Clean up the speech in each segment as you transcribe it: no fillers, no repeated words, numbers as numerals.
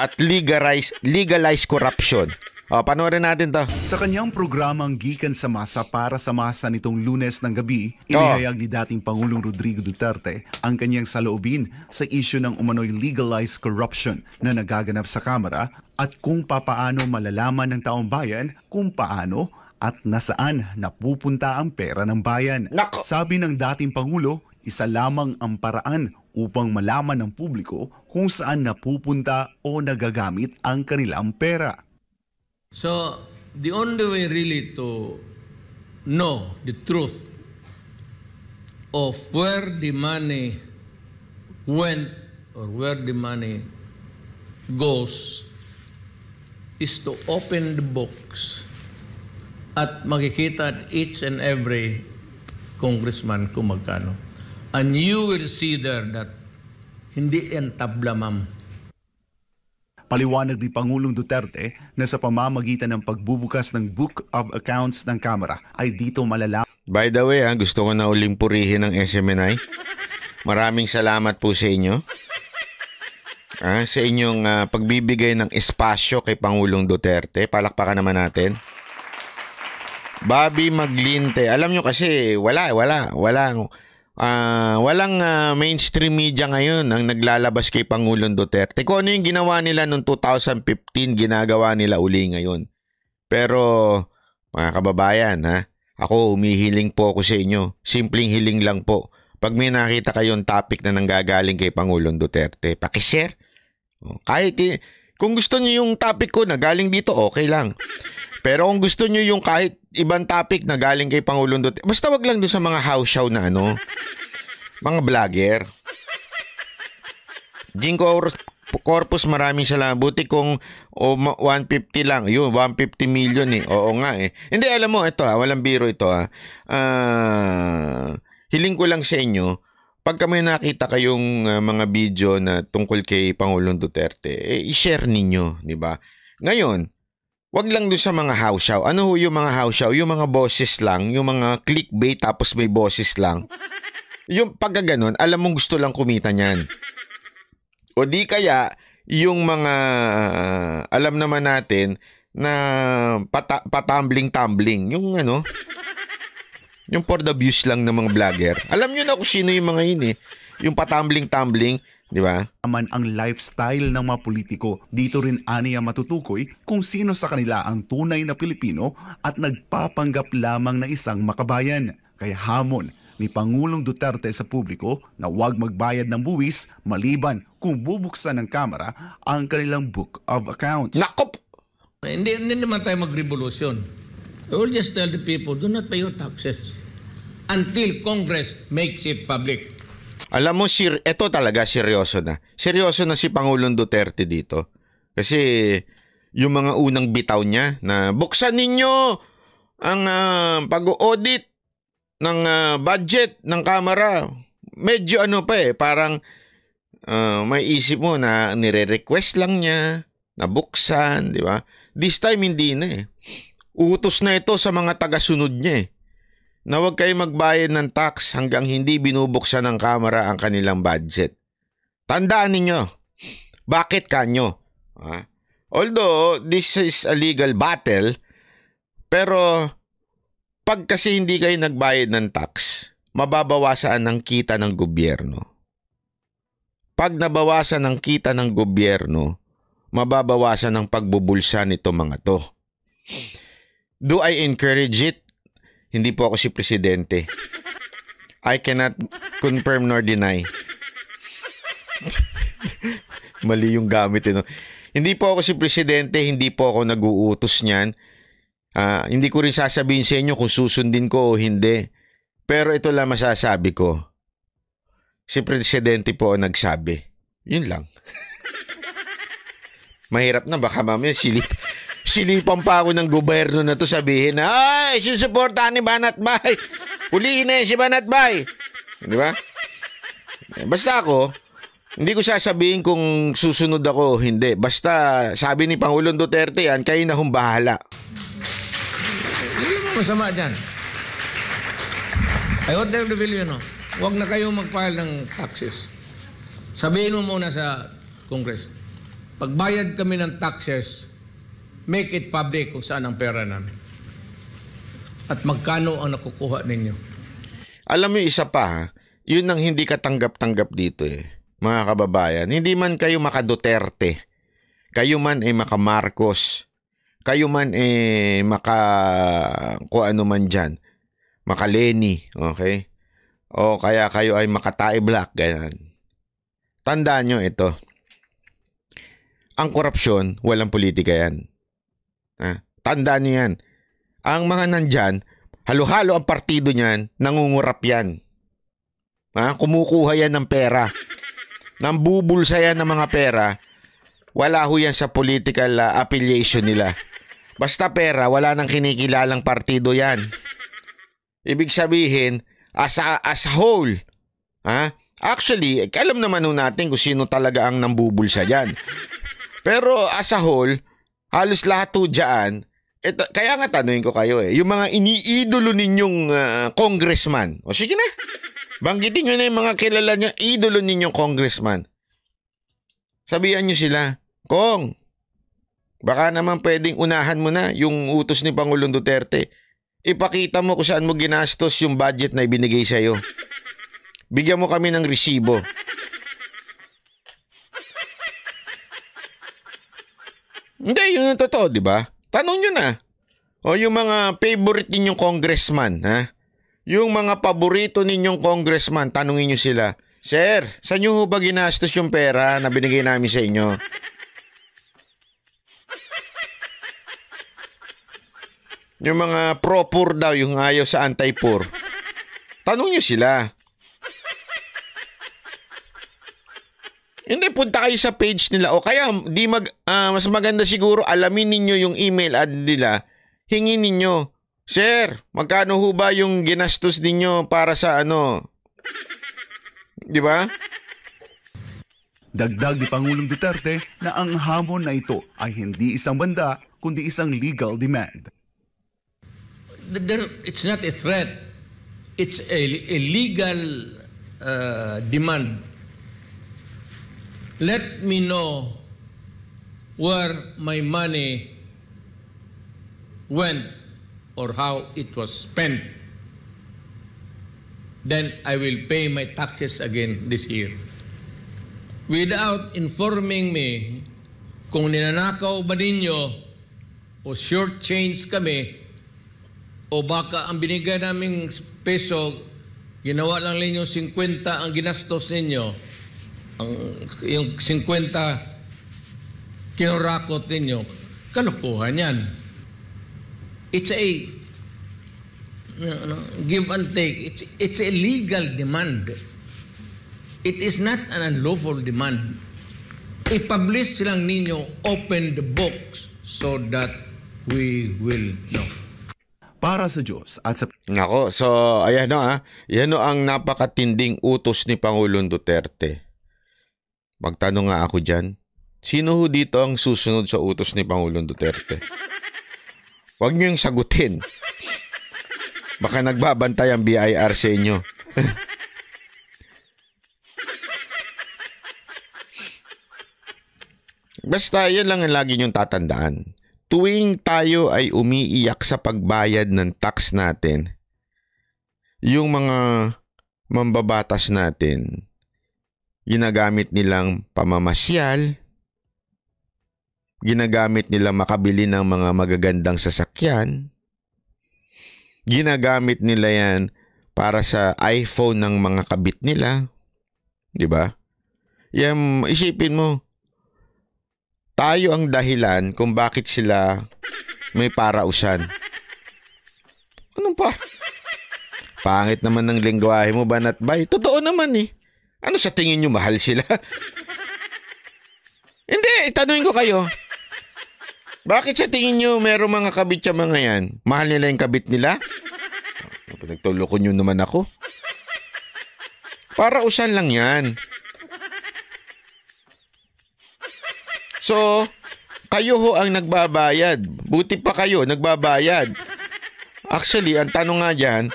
at legalize corruption. O, panoorin natin to. Sa kanyang programang Gikan sa Masa para sa Masa nitong Lunes ng gabi, inihayag ni dating Pangulong Rodrigo Duterte ang kanyang saloobin sa isyu ng umano'y legalized corruption na nagaganap sa Kamara at kung papaano malalaman ng taong bayan kung paano at nasaan napupunta ang pera ng bayan. Nako. Sabi ng dating Pangulo, isa lamang ang paraan upang malaman ng publiko kung saan napupunta o nagagamit ang kanilang pera. So, the only way really to know the truth of where the money went or where the money goes is to open the books at makikita at each and every congressman kung magkano. And you will see there that hindi yan tabla, ma'am. Paliwanag ni Pangulong Duterte na sa pamamagitan ng pagbubukas ng Book of Accounts ng Kamara ay dito malalaman. By the way, gusto ko na uling purihin ng SMNI. Maraming salamat po sa inyo. Sa inyong pagbibigay ng espasyo kay Pangulong Duterte. Palakpakan naman natin. Bobby Maglinte. Alam nyo kasi walang mainstream media ngayon ang naglalabas kay Pangulong Duterte. Kung ano yung ginawa nila noong 2015, ginagawa nila uli ngayon. Pero, mga kababayan, ako humihiling po ako sa inyo. Simpleng hiling lang po. Pag may nakita kayong topic na nanggagaling kay Pangulong Duterte, pakishare. Kahit, kung gusto niyo yung topic ko na galing dito, okay lang. Pero kung gusto niyo yung kahit ibang topic na galing kay Pangulong Duterte, basta wag lang doon sa mga house show na mga vlogger. Jinko Corpus, maraming salamat. Buti kung 150 lang. Yun, 150 million eh. Oo nga eh. Hindi, alam mo, ito walang biro ito hiling ko lang sa inyo, pag kami nakita kayong mga video na tungkol kay Pangulong Duterte, i-share ninyo, di ba? Ngayon, wag lang doon sa mga house show. Ano ho yung mga house show? Yung mga boses lang, yung mga clickbait tapos may boses lang. Yung pagkaganon, alam mong gusto lang kumita niyan. O di kaya, yung mga alam naman natin na patambling-tumbling. Yung yung for the views lang ng mga vlogger. Alam nyo na kung sino yung mga yun eh. Yung patambling-tumbling. Di ba? Naman ang lifestyle ng mga politiko. Dito rin aniya matutukoy kung sino sa kanila ang tunay na Pilipino at nagpapanggap lamang na isang makabayan. Kaya hamon ni Pangulong Duterte sa publiko na huwag magbayad ng buwis maliban kung bubuksan ng Kamara ang kanilang Book of Accounts. Nakop! Hindi naman tayo mag-revolution. I will just tell the people, do not pay your taxes until Congress makes it public. Alam mo, ito talaga seryoso na. Seryoso na si Pangulong Duterte dito. Kasi yung mga unang bitaw niya na buksan ninyo ang pag-audit ng budget ng Kamara. Medyo parang may isip mo na nire-request lang niya na buksan, di ba? This time hindi na eh. Utos na ito sa mga tagasunod niya eh, na huwag kayo magbayad ng tax hanggang hindi binubuksan ng Kamara ang kanilang budget. Tandaan ninyo, bakit kanyo? Although this is a legal battle, pero pag kasi hindi kayo nagbayad ng tax, mababawasan ang kita ng gobyerno. Pag nabawasan ang kita ng gobyerno, mababawasan ang pagbubulsa nito mga to. Do I encourage it? Hindi po ako si Presidente. I cannot confirm nor deny. Mali yung gamit. Hindi po ako si Presidente, hindi po ako nag-uutos niyan. Hindi ko rin sasabihin sa inyo kung susundin ko o hindi. Pero ito lang masasabi ko. Si Presidente po ang nagsabi. Yun lang. Mahirap na, baka mamaya silipan pa ako ng gobyerno na to sabihin na, ay, sinusuportahan ni Banatbay. Hulihin na si Banatbay. Di ba? Basta ako, hindi ko sasabihin kung susunod ako o hindi. Basta sabi ni Pangulong Duterte yan, kayo na humbahala. Hindi mo masama dyan. I want them to believe, huwag na kayo mag-file ng taxes. Sabihin mo muna sa Congress, pagbayad kami ng taxes, make it public kung saan ang pera namin. At magkano ang nakukuha ninyo. Alam mo isa pa ha, yun ang hindi katanggap-tanggap dito mga kababayan. Hindi man kayo maka Duterte, kayo man maka Marcos, kayo man maka kung ano man dyan, maka Lenny, okay? O kaya kayo ay maka Tae Black, ganyan. Tandaan nyo ito. Ang korupsyon, walang politika yan. Tandaan nyo yan. Ang mga nandyan, halo-halo ang partido niyan, nangungurap yan. Kumukuha yan ng pera. Nambubulsa yan ng mga pera. Wala ho yan sa political affiliation nila. Basta pera, wala nang kinikilalang partido yan. Ibig sabihin, as a whole, actually, alam naman natin kung sino talaga ang nambubulsa dyan. Pero as a whole, halos lahat ho dyan, kaya nga tanungin ko kayo yung mga iniidolo ninyong congressman. O sige na, banggitin nyo na yung mga kilala nyo, idolo ninyong congressman. Sabihan nyo sila, Kong, baka naman pwedeng unahan mo na yung utos ni Pangulong Duterte. Ipakita mo kung saan mo ginastos yung budget na ibinigay sa'yo. Bigyan mo kami ng resibo. Hindi, yun ang totoo, di ba? Tanong nyo na. O yung mga favorite ninyong congressman, yung mga paborito ninyong congressman, tanungin nyo sila, Sir, saan nyo ba ginastos yung pera na binigay namin sa inyo? Yung mga pro-poor daw, yung ayaw sa anti-poor. Tanong nyo sila. Hindi, punta kayo sa page nila. O kaya, mas maganda siguro, alamin ninyo yung email ad nila. Hingin ninyo, Sir, magkano ho ba yung ginastos ninyo para sa Di ba? Dagdag ni Pangulong Duterte na ang hamon na ito ay hindi isang banda, kundi isang legal demand. It's not a threat. It's a legal demand. Let me know where my money went or how it was spent. Then I will pay my taxes again this year. Without informing me kung ninanakaw ba ninyo o short change kami o baka ang binigay naming peso, ginawa lang ninyo 50 ang ginastos ninyo, yung 50 kinurakot ninyo, kalokohan yan. It's a give and take. It's a legal demand. It is not an unlawful demand. I-publish lang ninyo, open the books so that we will know. Para sa Diyos at sa... Nako, so ayan yan ang napakatinding utos ni Pangulong Duterte. Magtanong nga ako dyan, sino ho dito ang susunod sa utos ni Pangulong Duterte? Huwag nyo yung sagutin. Baka nagbabantay ang BIR sa inyo. Basta yan lang ang lagi nyong tatandaan. Tuwing tayo ay umiiyak sa pagbayad ng tax natin, yung mga mambabatas natin, ginagamit nilang pamamasyal, ginagamit nilang makabili ng mga magagandang sasakyan, ginagamit nila yan para sa iPhone ng mga kabit nila. Diba? Yan, isipin mo, tayo ang dahilan kung bakit sila may parausan. Anong pa? Pangit naman ng lengguwahe mo, Banat Bay. Totoo naman Ano sa tingin nyo, mahal sila? Hindi, tanungin ko kayo. Bakit sa tingin nyo merong mga kabit sa mga yan? Mahal nila yung kabit nila? Nagtuloko nyo naman ako. Parausan lang yan. So, kayo ho ang nagbabayad. Buti pa kayo, nagbabayad. Actually, ang tanong nga dyan,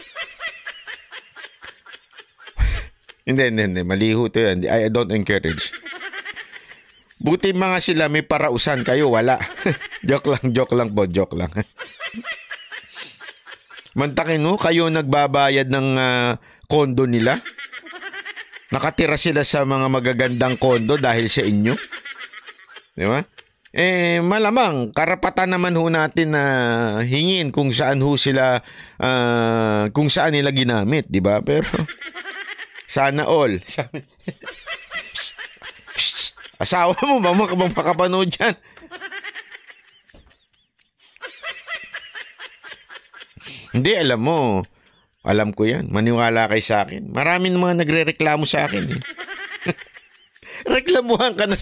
hindi, maliho to yan. I don't encourage. Buti mga sila may parausan, kayo wala. Joke lang po, joke lang. Mantakin mo, kayo nagbabayad ng kondo nila? Nakatira sila sa mga magagandang kondo dahil sa inyo? Di ba? Malamang, karapatan naman ho natin na hingin kung saan ho sila, kung saan nila ginamit, di ba? Pero, sana all. Asawa mo ba makapanood yan? Hindi, alam ko yan. Maniwala kay sa akin. Maraming mga nagre-reklamo sa akin. Reklamuhan ka na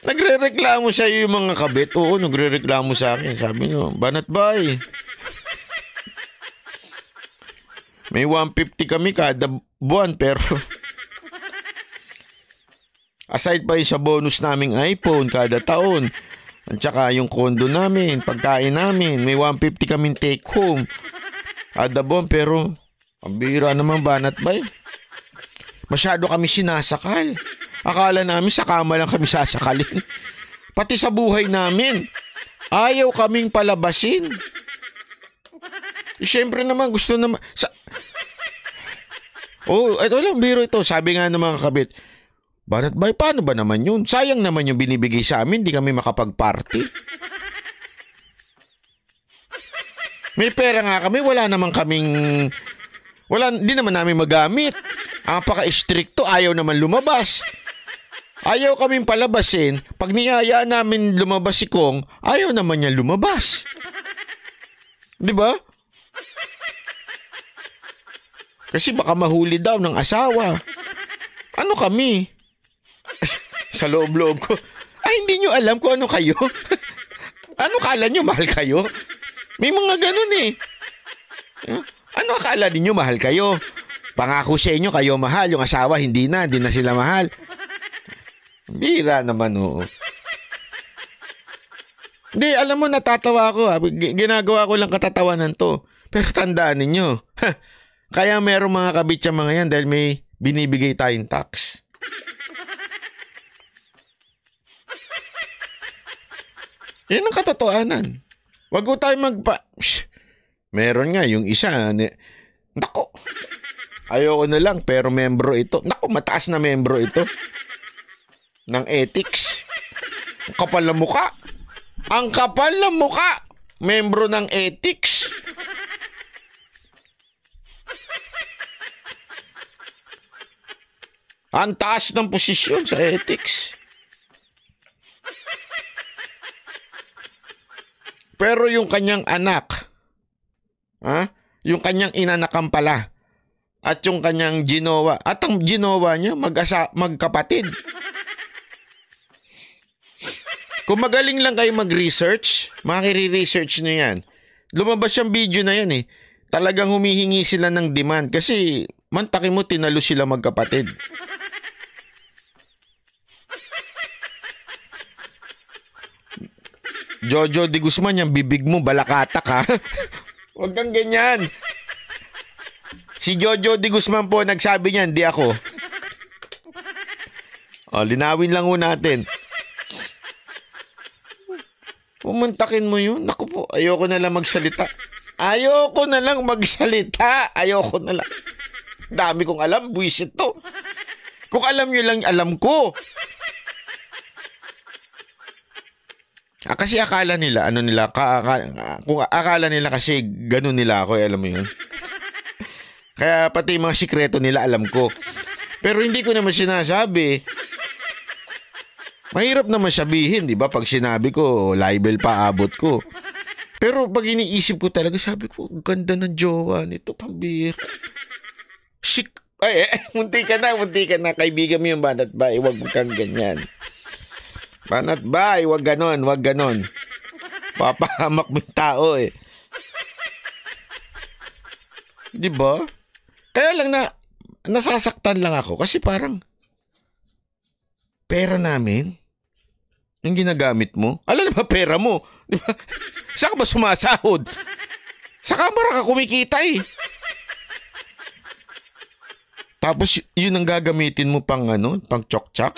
Nagre-reklamo sa iyo yung mga kabit. Oo, nagre-reklamo sa akin. Sabi nyo, banat ba may 150 kami kada buwan, pero aside pa yun sa bonus naming iPhone kada taon, at saka yung kondo namin, pagkain namin, may 150 kaming take home kada buwan, pero ang bihira naman, banat ba masyado kami sinasakal. Akala namin sa kama lang kami sasakalin. Pati sa buhay namin, ayaw kaming palabasin. Siyempre naman, gusto naman... ito lang, biro ito. Sabi nga ng mga kabit, banat ba, paano ba naman yun? Sayang naman yung binibigay sa amin, di kami makapag-party. May pera nga kami, wala naman kaming... di naman namin magamit. Ang paka-stricto, ayaw naman lumabas. Ayaw kaming palabasin. Pag niyaya namin lumabas si Kong, ayaw naman niya lumabas. Di ba? Kasi baka mahuli daw ng asawa. Ano kami? Sa loob-loob ko, hindi nyo alam kung ano kayo. Ano kala nyo, mahal kayo? May mga ganun eh. Ano akala ninyo, mahal kayo? Pangako sa inyo, kayo mahal. Yung asawa, hindi na sila mahal. Bira naman, oo. Hindi, alam mo, natatawa ako. Ginagawa ko lang katatawanan to. Pero tandaan ninyo, kaya merong mga kabitsa mga yan dahil may binibigay tayong tax. Yan ang katotohanan. Wag ko tayo meron nga, yung isa, nako, ayoko na lang, pero membro ito. Nako, mataas na membro ito. Ng ethics. Ang kapal na muka. Ang kapal na muka. Membro ng ethics. Ang taas ng posisyon sa ethics. Pero yung kanyang anak, yung kanyang inanakan pala, at yung kanyang ginawa, at ang ginawa niya, magkapatid. Kung magaling lang kayo mag-research, makiri-research nyo yan. Lumabas yung video na yan eh. Talagang humihingi sila ng demand kasi mantakin mo, tinalo sila magkapatid. Jojo de Guzman, yung bibig mo, balakatak ha. Huwag kang ganyan. Si Jojo de Guzman po, nagsabi niyan, di ako. Linawin lang ho natin. Pumuntakin mo yun. Naku po, ayoko na lang magsalita. Ayoko na lang. Dami kong alam, buwisit to. Kung alam nyo lang, alam ko. Kasi akala nila, kung akala nila kasi ganun nila ako, alam mo yun. Kaya pati mga sikreto nila, alam ko. Pero hindi ko naman sinasabi. Mahirap naman sabihin, di ba? Pag sinabi ko, libel pa abot ko. Pero pag iniisip ko talaga, sabi ko, ganda ng jowa nito, pambira. Chic. Munti ka na. Kaibigan mo yung banat ba? Huwag mo kang ganyan. Banat ba? Huwag ganon. Papahamak mo yung tao eh. Di ba? Kaya lang nasasaktan lang ako kasi parang pera namin, yung ginagamit mo, alam na ba pera mo? Diba? Saan ka ba sumasahod? Sa kamera ka kumikita eh. Tapos yun ang gagamitin mo pang pang chok-chak.